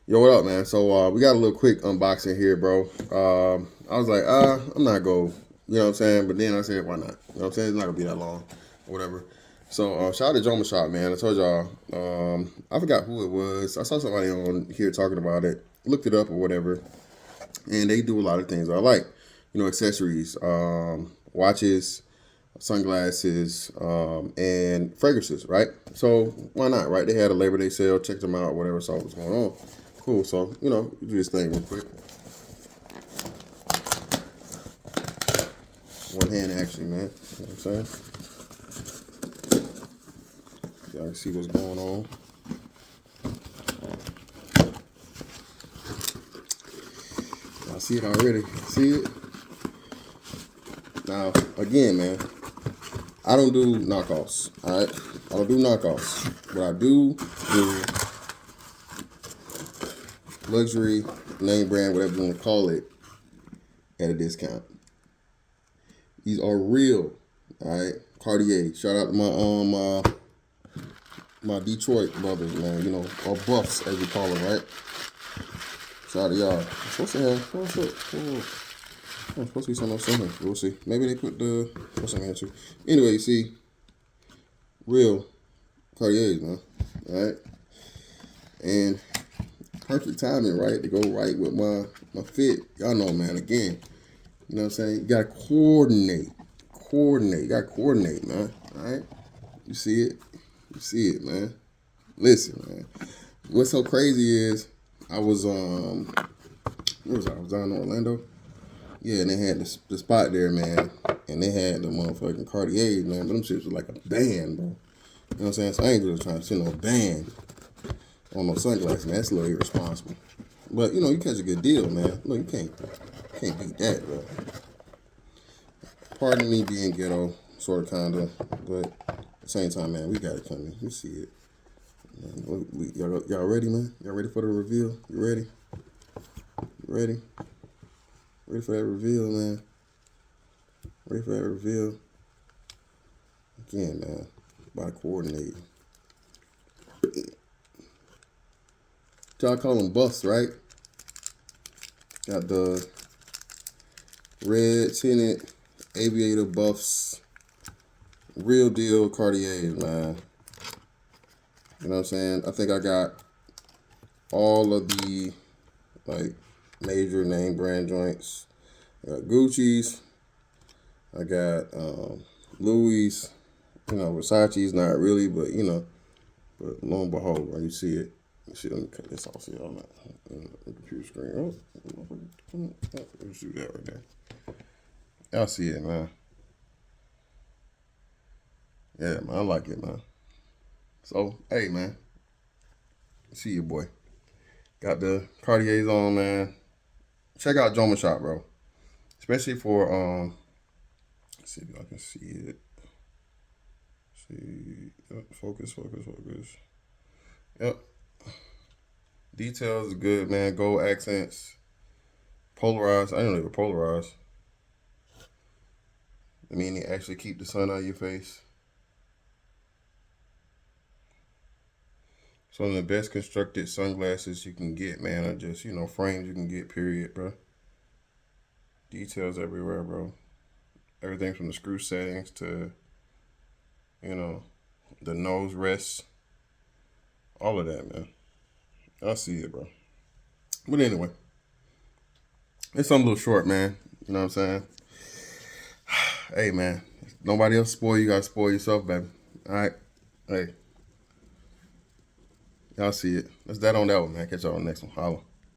Yo, what up, man? So we got a little quick unboxing here, bro. I was like, I'm not go, you know what I'm saying? But then I said, why not? You know what I'm saying? It's not gonna be that long, or whatever. So shout out to Joma Shop, man. I told y'all, I forgot who it was. I saw somebody on here talking about it. Looked it up or whatever, and they do a lot of things I like. You know, accessories, watches, sunglasses, and fragrances, right? So why not, right? They had a Labor Day sale, checked them out, whatever, saw what was going on. Cool. So, do this thing real quick. One hand action, man. You know what I'm saying? Y'all can see what's going on. I see it already. See it? Now, again, man, I don't do knockoffs, all right? I don't do knockoffs. But I do luxury, name brand, whatever you want to call it, at a discount. These are real, all right? Cartier. Shout out to my Detroit brothers, man. You know, or buffs as we call them, right? Shout out to y'all. What's the hell? What's up? Supposed to be something else in here. We'll see. Maybe they put the what's in here too. Anyway, you see, real Cartiers, man. All right, and perfect timing, right, to go right with my fit. Y'all know, man. Again, you know what I'm saying. You gotta coordinate. You gotta coordinate, man. All right. You see it. You see it, man. Listen, man. What's so crazy is I was where was I? I was down in Orlando. Yeah, and they had the spot there, man. And they had the motherfucking Cartiers, man. But them shits was like a band, bro. You know what I'm saying? So I ain't really trying to send no band on no sunglasses, man. That's a little irresponsible. But, you catch a good deal, man. Look, you can't beat that, bro. Pardon me being ghetto, sort of, kind of. But at the same time, man, we got it coming. You see it. Y'all ready, man? Y'all ready for the reveal? You ready? You ready? Ready for that reveal, man? Ready for that reveal? Again, man, by coordinating. Y'all call them buffs, right? Got the red tinted aviator buffs. Real deal Cartiers, man. You know what I'm saying? I think I got all of the, like, major name brand joints. I got Gucci's. I got Louis. Versace's not really, but but lo and behold, when you see it, let me cut this off. See all that on the computer screen. Let's do that right there. Y'all see it, man. Yeah, man, I like it, man. So, hey, man, see you, boy. Got the Cartiers on, man. Check out Joma Shop, bro. Especially for let's see if I can see it. See, yep, focus. Yep. Details are good, man. Gold accents. Polarized. I didn't know they were polarized. I mean, they actually keep the sun out of your face. Some of the best constructed sunglasses you can get, man, are just, frames you can get, period, bro. Details everywhere, bro. Everything from the screw settings to, the nose rests. All of that, man. I see it, bro. But anyway, it's something a little short, man. You know what I'm saying? Hey, man. Nobody else spoil you. You got to spoil yourself, baby. All right? Hey. Y'all see it. That's that on that one, man. Catch y'all on the next one. Holla.